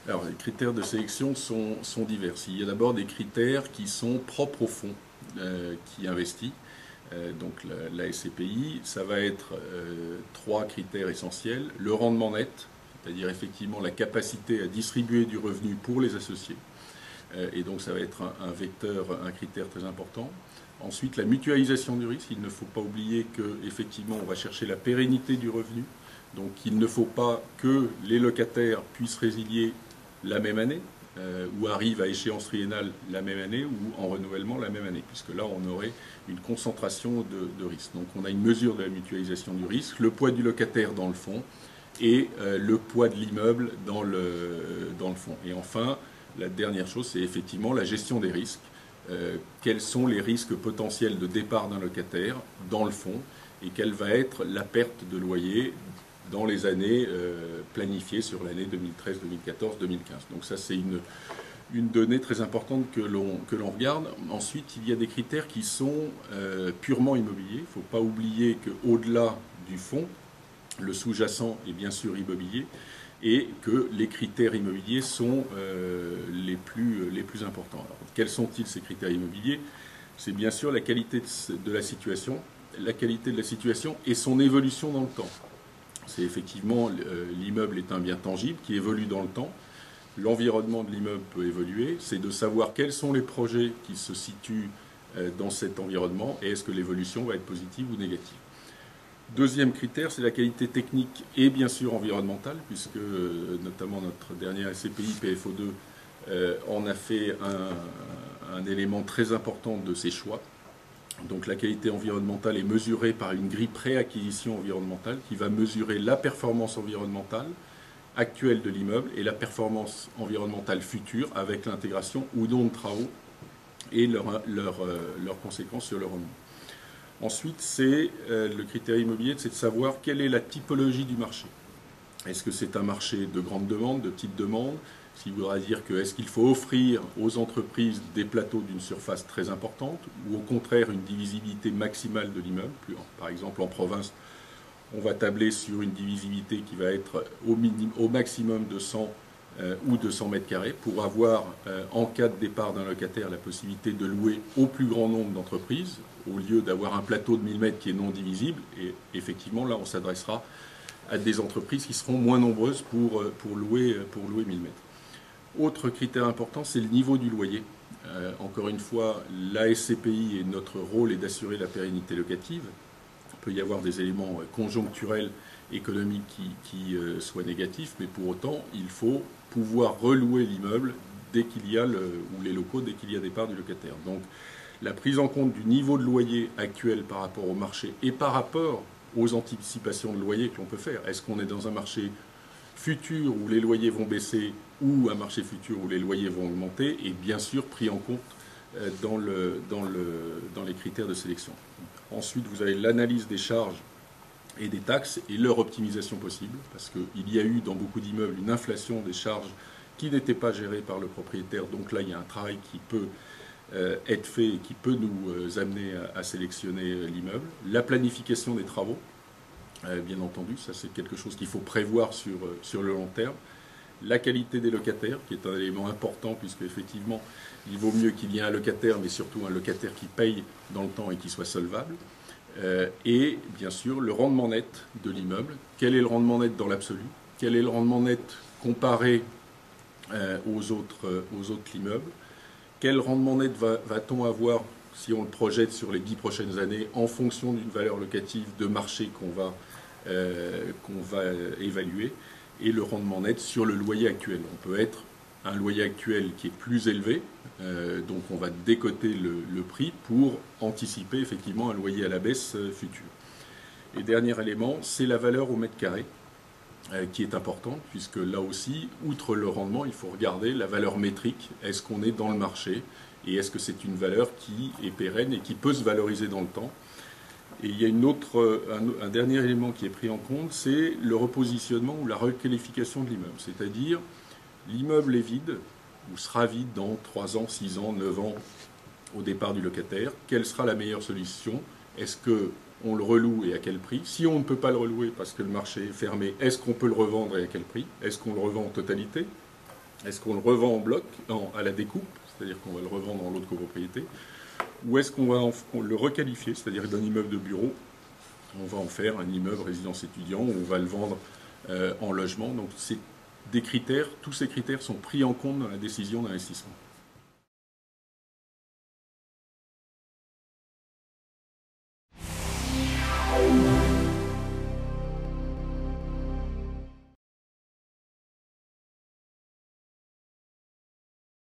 Alors, les critères de sélection sont divers. Il y a d'abord des critères qui sont propres au fonds qui investit. Donc la SCPI, ça va être trois critères essentiels. Le rendement net, c'est-à-dire effectivement la capacité à distribuer du revenu pour les associés. Et donc ça va être un vecteur, un critère très important. Ensuite, la mutualisation du risque. Il ne faut pas oublier qu'effectivement, on va chercher la pérennité du revenu. Donc il ne faut pas que les locataires puissent résilier la même année, ou arrivent à échéance triennale la même année, ou en renouvellement la même année, puisque là on aurait une concentration de risque. Donc on a une mesure de la mutualisation du risque, le poids du locataire dans le fonds, et le poids de l'immeuble dans le fonds. Et enfin, la dernière chose, c'est effectivement la gestion des risques. Quels sont les risques potentiels de départ d'un locataire dans le fonds, et quelle va être la perte de loyer dans les années planifiées sur l'année 2013, 2014, 2015. Donc ça, c'est une donnée très importante que l'on regarde. Ensuite, il y a des critères qui sont purement immobiliers. Il ne faut pas oublier qu'au-delà du fonds, le sous-jacent est bien sûr immobilier, et que les critères immobiliers sont les plus importants. Alors, quels sont-ils ces critères immobiliers? C'est bien sûr la qualité de la situation et son évolution dans le temps. C'est effectivement, l'immeuble est un bien tangible qui évolue dans le temps. L'environnement de l'immeuble peut évoluer. C'est de savoir quels sont les projets qui se situent dans cet environnement, et est-ce que l'évolution va être positive ou négative. Deuxième critère, c'est la qualité technique et bien sûr environnementale, puisque notamment notre dernière SCPI, PFO2, en a fait un élément très important de ses choix. Donc la qualité environnementale est mesurée par une grille pré-acquisition environnementale qui va mesurer la performance environnementale actuelle de l'immeuble et la performance environnementale future avec l'intégration ou non de travaux et leurs conséquences sur le rendement. Ensuite, c'est le critère immobilier, c'est de savoir quelle est la typologie du marché. Est-ce que c'est un marché de grande demande, de petite demande? Ce qui voudra dire que est-ce qu'il faut offrir aux entreprises des plateaux d'une surface très importante, ou au contraire une divisibilité maximale de l'immeuble? Par exemple, en province, on va tabler sur une divisibilité qui va être au maximum de 100 ou 200 mètres carrés pour avoir, en cas de départ d'un locataire, la possibilité de louer au plus grand nombre d'entreprises, au lieu d'avoir un plateau de 1000 mètres qui est non divisible. Et effectivement, là, on s'adressera à des entreprises qui seront moins nombreuses pour louer 1000 mètres. Autre critère important, c'est le niveau du loyer. Encore une fois, la SCPI et notre rôle est d'assurer la pérennité locative. Il peut y avoir des éléments conjoncturels, économiques qui soient négatifs, mais pour autant, il faut pouvoir relouer l'immeuble dès qu'il y a ou les locaux dès qu'il y a départ du locataire. Donc, la prise en compte du niveau de loyer actuel par rapport au marché et par rapport aux anticipations de loyer que l'on peut faire. Est-ce qu'on est dans un marché futur où les loyers vont baisser ou un marché futur où les loyers vont augmenter, et bien sûr pris en compte dans les critères de sélection. Ensuite, vous avez l'analyse des charges et des taxes et leur optimisation possible, parce qu'il y a eu dans beaucoup d'immeubles une inflation des charges qui n'était pas gérée par le propriétaire. Donc là, il y a un travail qui peut être fait et qui peut nous amener à sélectionner l'immeuble. La planification des travaux, bien entendu, ça c'est quelque chose qu'il faut prévoir sur le long terme. La qualité des locataires, qui est un élément important, puisque effectivement, il vaut mieux qu'il y ait un locataire, mais surtout un locataire qui paye dans le temps et qui soit solvable. Et bien sûr, le rendement net de l'immeuble. Quel est le rendement net dans l'absolu? Quel est le rendement net comparé aux autres immeubles? Quel rendement net va-t-on avoir si on le projette sur les 10 prochaines années en fonction d'une valeur locative de marché qu'on va évaluer, et le rendement net sur le loyer actuel? On peut être un loyer actuel qui est plus élevé, donc on va décoter le prix pour anticiper effectivement un loyer à la baisse future. Et dernier élément, c'est la valeur au mètre carré, qui est importante, puisque là aussi, outre le rendement, il faut regarder la valeur métrique. Est-ce qu'on est dans le marché, et est-ce que c'est une valeur qui est pérenne et qui peut se valoriser dans le temps? Et il y a un dernier élément qui est pris en compte, c'est le repositionnement ou la requalification de l'immeuble. C'est-à-dire, l'immeuble est vide, ou sera vide dans 3 ans, 6 ans, 9 ans au départ du locataire. Quelle sera la meilleure solution? Est-ce qu'on le reloue et à quel prix? Si on ne peut pas le relouer parce que le marché est fermé, est-ce qu'on peut le revendre et à quel prix? Est-ce qu'on le revend en totalité? Est-ce qu'on le revend en bloc, à la découpe, c'est-à-dire qu'on va le revendre en lot de copropriété, ou est-ce qu'on va le requalifier, c'est-à-dire d'un immeuble de bureau, on va en faire un immeuble résidence étudiant, ou on va le vendre en logement. Donc c'est des critères, tous ces critères sont pris en compte dans la décision d'investissement.